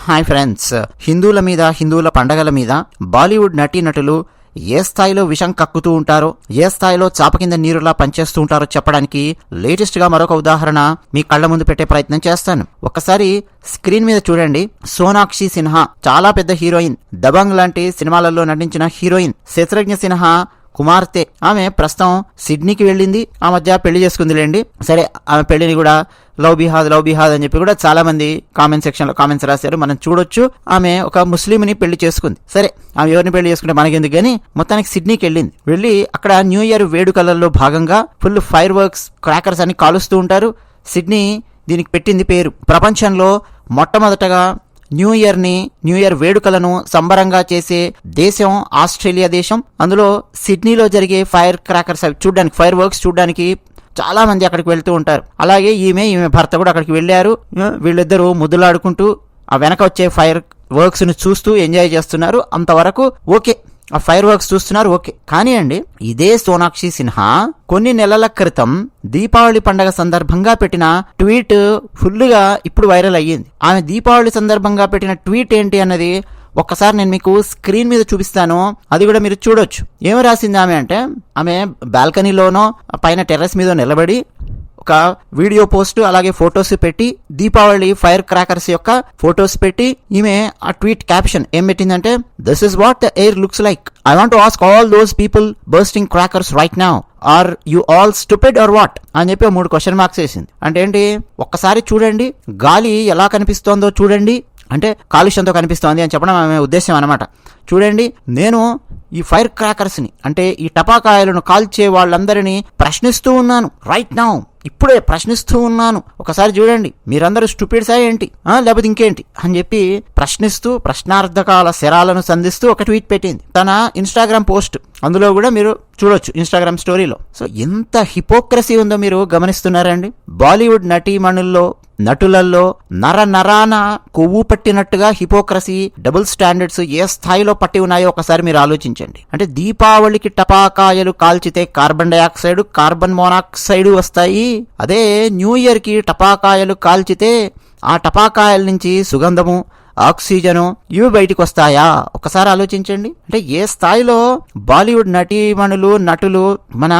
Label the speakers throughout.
Speaker 1: Hi friends, హిందువుల పండగల మీద బాలీవుడ్ నటీనటులు ఏ స్థాయిలో విషం కక్కుతూ ఉంటారో, ఏ స్థాయిలో చాప కింద నీరులా పనిచేస్తూ ఉంటారో చెప్పడానికి లేటెస్ట్ గా మరొక ఉదాహరణ మీ కళ్ల ముందు పెట్టే ప్రయత్నం చేస్తాను. ఒక్కసారి స్క్రీన్ మీద చూడండి. సోనాక్షి సిన్హా చాలా పెద్ద హీరోయిన్, దబంగ్ లాంటి సినిమాలలో నటించిన హీరోయిన్. శత్రుఘ్న సిన్హా కుమార్తె. ఆమె ప్రస్తుతం సిడ్నీకి వెళ్ళింది. ఆ మధ్య పెళ్లి చేసుకుందిలేండి. సరే, ఆమె పెళ్లిని కూడా లవ్ బిహాద్ అని చెప్పి కూడా చాలా మంది కామెంట్ సెక్షన్ లో కామెంట్స్ రాశారు. మనం చూడొచ్చు. ఆమె ఒక ముస్లింని పెళ్లి చేసుకుంది. సరే, ఆమె ఎవరిని పెళ్లి చేసుకుంటే మనకెందుకు గానీ మొత్తానికి సిడ్నీకి వెళ్ళింది. వెళ్ళి అక్కడ న్యూ ఇయర్ వేడుకలలో భాగంగా ఫుల్ ఫైర్ వర్క్స్, క్రాకర్స్ అని కాలుస్తూ ఉంటారు. సిడ్నీ దీనికి పెట్టింది పేరు. ప్రపంచంలో మొట్టమొదటగా న్యూ ఇయర్ వేడుకలను సంబరంగా చేసే దేశం ఆస్ట్రేలియా దేశం. అందులో సిడ్నీలో జరిగే ఫైర్ క్రాకర్స్ చూడడానికి, ఫైర్ వర్క్స్ చూడడానికి చాలా మంది అక్కడికి వెళ్తూ ఉంటారు. అలాగే ఈమె భర్త కూడా అక్కడికి వెళ్ళారు. వీళ్ళిద్దరూ ముద్దులాడుకుంటూ ఆ వెనక వచ్చే ఫైర్ వర్క్స్ ను చూస్తూ ఎంజాయ్ చేస్తున్నారు. అంతవరకు ఓకే, ఆ ఫైర్ వర్క్స్ చూస్తున్నారు, ఓకే. కానీ అండి, ఇదే సోనాక్షి సిన్హా కొన్ని నెలల క్రితం దీపావళి పండగ సందర్భంగా పెట్టిన ట్వీట్ ఫుల్ గా ఇప్పుడు వైరల్ అయ్యింది. ఆమె దీపావళి సందర్భంగా పెట్టిన ట్వీట్ ఏంటి అన్నది ఒక్కసారి నేను మీకు స్క్రీన్ మీద చూపిస్తాను. అది కూడా మీరు చూడొచ్చు. ఏమి రాసింది ఆమె అంటే, ఆమె బాల్కనీలోనో పైన టెర్రస్ మీద నిలబడి ఒక వీడియో పోస్ట్ అలాగే ఫొటోస్ పెట్టి, దీపావళి ఫైర్ క్రాకర్స్ యొక్క ఫొటోస్ పెట్టి, ఈమె ఆ ట్వీట్ క్యాప్షన్ ఏం పెట్టిందంటే, this is what the air looks like. I want to ask all those people bursting crackers right now, are you all stupid or what అని చెప్పి 3 క్వశ్చన్ మార్క్స్ వేసింది. అంటే ఏంటి, ఒక్కసారి చూడండి, గాలి ఎలా కనిపిస్తోందో చూడండి, అంటే కాలుష్యంతో కనిపిస్తోంది అని చెప్పడం ఆమె ఉద్దేశం అనమాట. చూడండి, నేను ఈ ఫైర్ క్రాకర్స్ ని, అంటే ఈ టపాకాయలను కాల్చే వాళ్ళందరినీ ప్రశ్నిస్తూ ఉన్నాను. రైట్ నౌ, ఇప్పుడే ప్రశ్నిస్తూ ఉన్నాను. ఒకసారి చూడండి, మీరందరూ స్టూపిడ్సా ఏంటి, లేకపోతే ఇంకేంటి అని చెప్పి ప్రశ్నిస్తూ ప్రశ్నార్థకాల శరాలను సంధిస్తూ ఒక ట్వీట్ పెట్టింది. తన ఇన్స్టాగ్రామ్ పోస్ట్, అందులో కూడా మీరు చూడొచ్చు, ఇన్స్టాగ్రామ్ స్టోరీలో. సో ఎంత హిపోక్రసీ ఉందో మీరు గమనిస్తున్నారండి. బాలీవుడ్ నటులలో నరాన కొవ్వు పట్టినట్టుగా హిపోక్రసీ, డబుల్ స్టాండర్డ్స్ ఏ స్థాయిలో పట్టి ఉన్నాయో ఒకసారి మీరు ఆలోచించండి. అంటే దీపావళికి టపాకాయలు కాల్చితే కార్బన్ డైఆక్సైడ్, కార్బన్ మోనాక్సైడ్ వస్తాయి. అదే న్యూ ఇయర్ కి టపాకాయలు కాల్చితే ఆ టపాకాయల నుంచి సుగంధము, ఆక్సిజను ఇవి బయటికి వస్తాయా? ఒకసారి ఆలోచించండి. అంటే ఏ స్థాయిలో బాలీవుడ్ నటులు మన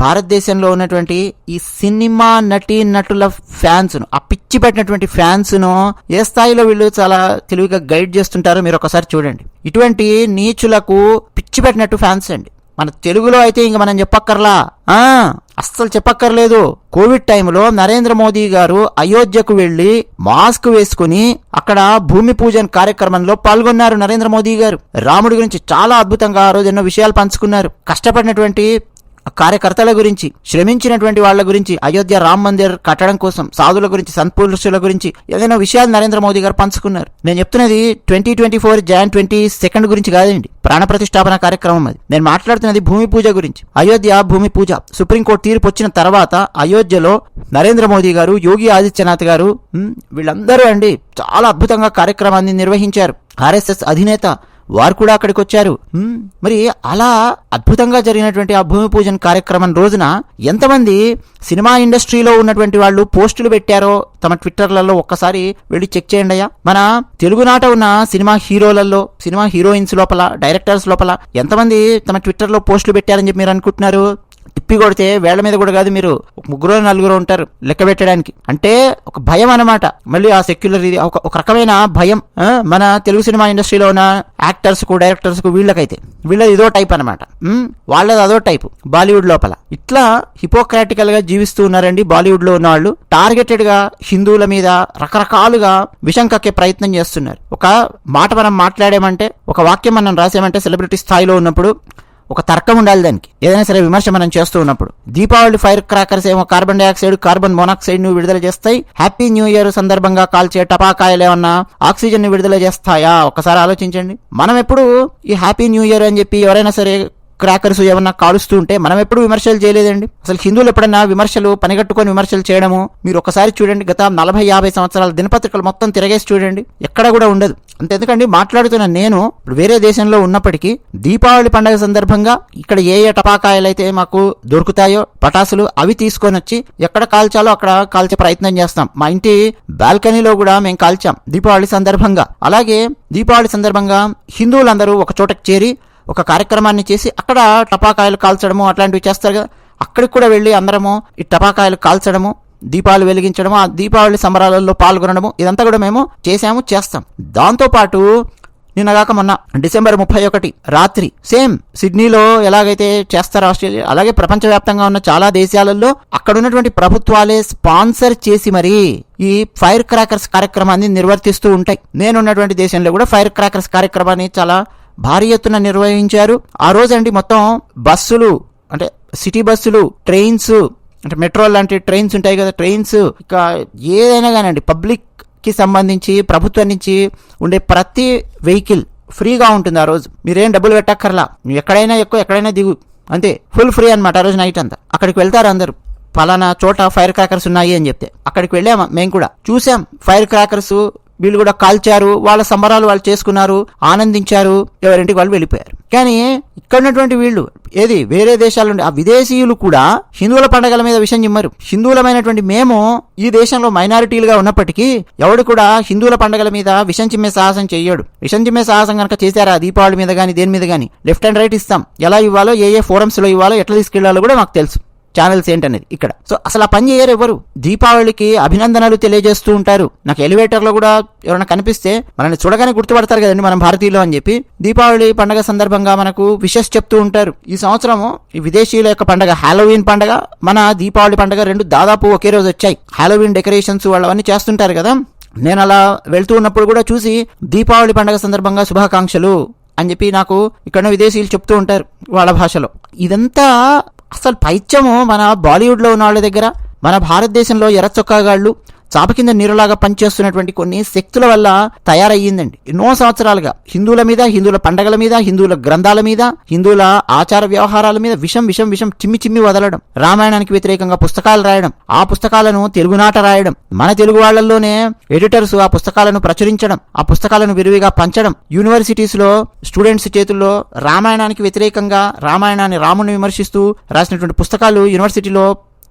Speaker 1: భారతదేశంలో ఉన్నటువంటి ఈ సినిమా నటుల ఫ్యాన్స్ ను, ఆ పిచ్చి పెట్టినటువంటి ఫ్యాన్స్ ను ఏ స్థాయిలో వీళ్ళు చాలా తెలివిగా గైడ్ చేస్తుంటారో మీరు ఒకసారి చూడండి. ఇటువంటి నీచులకు పిచ్చి పెట్టినట్టు ఫ్యాన్స్ అండి. మన తెలుగులో అయితే ఇంక మనం చెప్పక్కర్లా, అస్సలు చెప్పక్కర్లేదు. కోవిడ్ టైంలో నరేంద్ర మోదీ గారు అయోధ్యకు వెళ్లి మాస్క్ వేసుకుని అక్కడ భూమి పూజన కార్యక్రమంలో పాల్గొన్నారు. నరేంద్ర మోదీ గారు రాముడి గురించి చాలా అద్భుతంగా ఆ రోజు ఎన్నో విషయాలు పంచుకున్నారు. కష్టపడినటువంటి కార్యకర్తల గురించి, శ్రమించినటువంటి వాళ్ళ గురించి, అయోధ్య రామ్ మందిర్ కట్టడం కోసం సాధుల గురించి, సంతపురుషుల గురించి ఏదైనా విషయాలు నరేంద్ర మోదీ గారు పంచుకున్నారు. నేను చెప్తున్నది 2024 Jan 22 గురించి కాదండి, ప్రాణ ప్రతిష్టాపన కార్యక్రమం అది. నేను మాట్లాడుతున్నది భూమి పూజ గురించి. అయోధ్య భూమి పూజ సుప్రీంకోర్టు తీర్పు వచ్చిన తర్వాత అయోధ్యలో నరేంద్ర మోదీ గారు, యోగి ఆదిత్యనాథ్ గారు, వీళ్ళందరూ అండి చాలా అద్భుతంగా కార్యక్రమాన్ని నిర్వహించారు. RSS అధినేత వారు కూడా అక్కడికి వచ్చారు. మరి అలా అద్భుతంగా జరిగినటువంటి ఆ భూమి పూజన కార్యక్రమం రోజున ఎంతమంది సినిమా ఇండస్ట్రీలో ఉన్నటువంటి వాళ్ళు పోస్టులు పెట్టారో తమ ట్విట్టర్లలో ఒక్కసారి వెళ్ళి చెక్ చేయండి అయ్యా. మన తెలుగునాట ఉన్న సినిమా హీరోయిన్స్ లోపల, డైరెక్టర్స్ లోపల ఎంతమంది తమ ట్విట్టర్లో పోస్టులు పెట్టారని చెప్పి మీరు అనుకుంటున్నారు? తిప్పి కొడితే వేళ్ల మీద కూడా కాదు, మీరు 3-4 ఉంటారు లెక్క పెట్టడానికి. అంటే ఒక భయం అన్నమాట. మళ్ళీ ఆ సెక్యులర్ ఇది ఒక రకమైన భయం మన తెలుగు సినిమా ఇండస్ట్రీలో ఉన్న యాక్టర్స్ కు, డైరెక్టర్స్ కు, వీళ్ళది ఇదో టైప్ అనమాట. వాళ్ళది అదో టైపు బాలీవుడ్ లోపల. ఇట్లా హిపోక్రాటికల్ గా జీవిస్తూ ఉన్నారండి బాలీవుడ్ లో ఉన్న వాళ్ళు. టార్గెటెడ్ గా హిందువుల మీద రకరకాలుగా విషం కక్కే ప్రయత్నం చేస్తున్నారు. ఒక మాట మనం మాట్లాడామంటే, ఒక వాక్యం మనం రాసామంటే, సెలబ్రిటీ స్థాయిలో ఉన్నప్పుడు ఒక తర్కం ఉండాలి దానికి. ఏదైనా సరే విమర్శ మనం చేస్తూ ఉన్నప్పుడు, దీపావళి ఫైర్ క్రాకర్స్ ఏమో కార్బన్ డైఆక్సైడ్, కార్బన్ మోనాక్సైడ్ ను విడుదల చేస్తాయి. హ్యాపీ న్యూ ఇయర్ సందర్భంగా కాల్చే టపాకాయలు ఏమన్నా ఆక్సిజన్ ని విడుదల చేస్తాయా? ఒకసారి ఆలోచించండి. మనం ఎప్పుడు ఈ హ్యాపీ న్యూ ఇయర్ అని చెప్పి ఎవరైనా సరే క్రాకర్స్ ఏమన్నా కాలుస్తూ ఉంటే మనం ఎప్పుడు విమర్శలు చేయలేదండి. అసలు హిందువులు ఎప్పుడన్నా విమర్శలు పనిగట్టుకొని విమర్శలు చేయడము మీరు ఒకసారి చూడండి. గత 40-50 సంవత్సరాల దినపత్రికలు మొత్తం తిరగేసి చూడండి, ఎక్కడ కూడా ఉండదు. అంతెందుకండి, మాట్లాడుతున్న నేను వేరే దేశంలో ఉన్నప్పటికీ దీపావళి పండుగ సందర్భంగా ఇక్కడ ఏ టపాకాయలు అయితే మాకు దొరుకుతాయో పటాసులు అవి తీసుకొని వచ్చి ఎక్కడ కాల్చాలో అక్కడ కాల్చే ప్రయత్నం చేస్తాం. మా ఇంటి బాల్కనీలో కూడా మేము కాల్చాం దీపావళి సందర్భంగా. అలాగే దీపావళి సందర్భంగా హిందువులందరూ ఒక చోటకి చేరి ఒక కార్యక్రమాన్ని చేసి అక్కడ టపాకాయలు కాల్చడము అట్లాంటివి చేస్తారు కదా, అక్కడికి కూడా వెళ్ళి అందరము ఈ టపాకాయలు కాల్చడము, దీపాలు వెలిగించడము, ఆ దీపావళి సంబరాలలో పాల్గొనడము, ఇదంతా కూడా మేము చేస్తాం. దాంతోపాటు నిన్నగాక మొన్న డిసెంబర్ 31 రాత్రి సేమ్ సిడ్నీలో ఎలాగైతే చేస్తారో ఆస్ట్రేలియా, అలాగే ప్రపంచవ్యాప్తంగా ఉన్న చాలా దేశాలలో అక్కడ ఉన్నటువంటి ప్రభుత్వాలే స్పాన్సర్ చేసి మరీ ఈ ఫైర్ క్రాకర్స్ కార్యక్రమాన్ని నిర్వర్తిస్తూ ఉంటాయి. నేనున్నటువంటి దేశంలో కూడా ఫైర్ క్రాకర్స్ కార్యక్రమాన్ని చాలా భారీ ఎత్తున నిర్వహించారు. ఆ రోజండి మొత్తం బస్సులు, అంటే సిటీ బస్సులు, ట్రైన్స్, అంటే మెట్రో లాంటి ట్రైన్స్ ఉంటాయి కదా, ట్రైన్స్, ఇక ఏదైనా కానివ్వండి పబ్లిక్ కి సంబంధించి ప్రభుత్వం నుంచి ఉండే ప్రతి వెహికల్ ఫ్రీగా ఉంటుంది. ఆ రోజు మీరేం డబ్బులు పెట్టక్కర్లా, ఎక్కడైనా ఎక్కువ ఎక్కడైనా దిగు, అంతే, ఫుల్ ఫ్రీ అనమాట. ఆ రోజు నైట్ అంతా అక్కడికి వెళ్తారు అందరూ. పలానా చోట ఫైర్ క్రాకర్స్ ఉన్నాయి అని చెప్తే అక్కడికి వెళ్ళాము, మేము కూడా చూసాం ఫైర్ క్రాకర్స్. వీళ్ళు కూడా కాల్చారు, వాళ్ళ సంబరాలు వాళ్ళు చేసుకున్నారు, ఆనందించారు, ఎవరింటికి వాళ్ళు వెళ్ళిపోయారు. కానీ ఇక్కడ ఉన్నటువంటి వీళ్ళు ఏది వేరే దేశాల నుండి ఆ విదేశీయులు కూడా హిందువుల పండుగల మీద విషయం చిమ్మరు. హిందువులమైనటువంటి మేము ఈ దేశంలో మైనారిటీలుగా ఉన్నప్పటికీ ఎవడు కూడా హిందువుల పండుగల మీద విషం చిమ్మే సాహసం చెయ్యడు. విషం చిమ్మే సాహసం కనుక చేశారా దీపావళి మీద కానీ దేని మీద కానీ లెఫ్ట్ అండ్ రైట్ ఇస్తాం. ఎలా ఇవ్వాలో, ఏ ఫోరమ్స్ లో ఇవ్వాలో, ఎట్లా తీసుకెళ్లాలో కూడా మాకు తెలుసు, ఛానల్స్ ఏంటనేది ఇక్కడ. సో అసలు ఆ పని చేయరు ఎవరు. దీపావళికి అభినందనలు తెలియజేస్తూ ఉంటారు. నాకు ఎలివేటర్ లో కూడా ఎవరైనా కనిపిస్తే మనల్ని చూడగానే గుర్తుపడతారు కదండి మనం భారతీయులు అని చెప్పి. దీపావళి పండుగ సందర్భంగా మనకు విషెస్ చెప్తూ ఉంటారు. ఈ సంవత్సరము ఈ విదేశీయుల యొక్క పండుగ హాలోవీన్ పండుగ, మన దీపావళి పండుగ రెండు దాదాపు ఒకే రోజు వచ్చాయి. హాలోవీన్ డెకరేషన్స్ వాళ్ళవన్నీ చేస్తుంటారు కదా. నేను అలా వెళ్తూ ఉన్నప్పుడు కూడా చూసి దీపావళి పండుగ సందర్భంగా శుభాకాంక్షలు అని చెప్పి నాకు ఇక్కడ విదేశీయులు చెప్తూ ఉంటారు వాళ్ళ భాషలో. ఇదంతా అసలు పైత్యము మన బాలీవుడ్ లో ఉన్న వాళ్ళ దగ్గర, మన భారతదేశంలో ఎర్రచొక్కాగాళ్ళు చాప కింద నీరులాగా పనిచేస్తున్నటువంటి కొన్ని శక్తుల వల్ల తయారయ్యిందండి. ఎన్నో సంవత్సరాలుగా హిందువుల మీద, హిందువుల పండగల మీద, హిందువుల గ్రంథాల మీద, హిందువుల ఆచార వ్యవహారాల మీద విషం చిమ్మి వదలడం, రామాయణానికి వ్యతిరేకంగా పుస్తకాలు రాయడం, ఆ పుస్తకాలను తెలుగునాట రాయడం, మన తెలుగు వాళ్లలోనే ఎడిటర్స్ ఆ పుస్తకాలను ప్రచురించడం, ఆ పుస్తకాలను విరివిగా పంచడం, యూనివర్సిటీస్ లో స్టూడెంట్స్ చేతుల్లో రామాయణానికి వ్యతిరేకంగా రామాయణాన్ని, రాముని విమర్శిస్తూ రాసినటువంటి పుస్తకాలు యూనివర్సిటీలో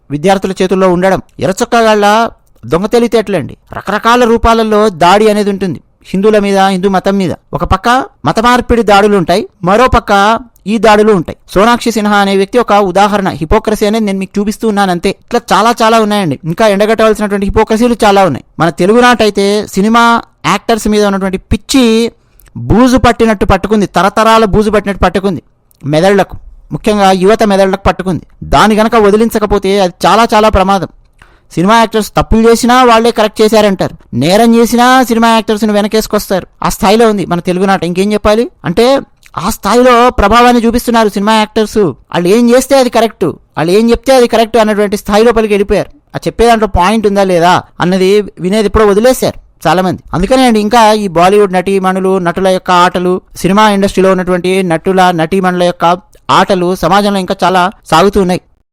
Speaker 1: విద్యార్థుల చేతుల్లో ఉండడం, ఎర్రచొక్కాగాళ్ల దొంగ తెలివితేటలండి. రకరకాల రూపాలలో దాడి అనేది ఉంటుంది హిందువుల మీద, హిందూ మతం మీద. ఒక పక్క మత మార్పిడి దాడులు ఉంటాయి, మరో పక్క ఈ దాడులు ఉంటాయి. సోనాక్షి సిన్హా అనే వ్యక్తి ఒక ఉదాహరణ. హిపోక్రసీ అనేది నేను మీకు చూపిస్తూ ఉన్నాను అంతే. ఇట్లా చాలా ఉన్నాయండి. ఇంకా ఎండగట్టవలసినటువంటి హిపోక్రసీలు చాలా ఉన్నాయి. మన తెలుగునాటైతే సినిమా యాక్టర్స్ మీద ఉన్నటువంటి పిచ్చి బూజు పట్టినట్టు పట్టుకుంది, తరతరాల బూజు పట్టినట్టు పట్టుకుంది మెదళ్లకు, ముఖ్యంగా యువత మెదళ్లకు పట్టుకుంది. దాని గనక వదిలించకపోతే అది చాలా ప్రమాదం. సినిమా యాక్టర్స్ తప్పులు చేసినా వాళ్లే కరెక్ట్ చేశారంటారు, నేరం చేసినా సినిమా యాక్టర్స్ ని వెనకేసుకొస్తారు. ఆ స్థాయిలో ఉంది మన తెలుగునాట. ఇంకేం చెప్పాలి అంటే ఆ స్థాయిలో ప్రభావాన్ని చూపిస్తున్నారు సినిమా యాక్టర్స్. వాళ్ళు ఏం చేస్తే అది కరెక్ట్, వాళ్ళు ఏం చెప్తే అది కరెక్ట్ అన్నటువంటి స్థాయి లోపలికి వెళ్ళిపోయారు. ఆ చెప్పే దాంట్లో పాయింట్ ఉందా లేదా అన్నది వినేది ఎప్పుడో వదిలేశారు చాలా మంది. అందుకనే అండి ఇంకా ఈ బాలీవుడ్ నటీమణులు, నటుల యొక్క ఆటలు, సినిమా ఇండస్ట్రీలో ఉన్నటువంటి నటుల, నటీమణుల యొక్క ఆటలు సమాజంలో ఇంకా చాలా సాగుతూ ఉన్నాయి.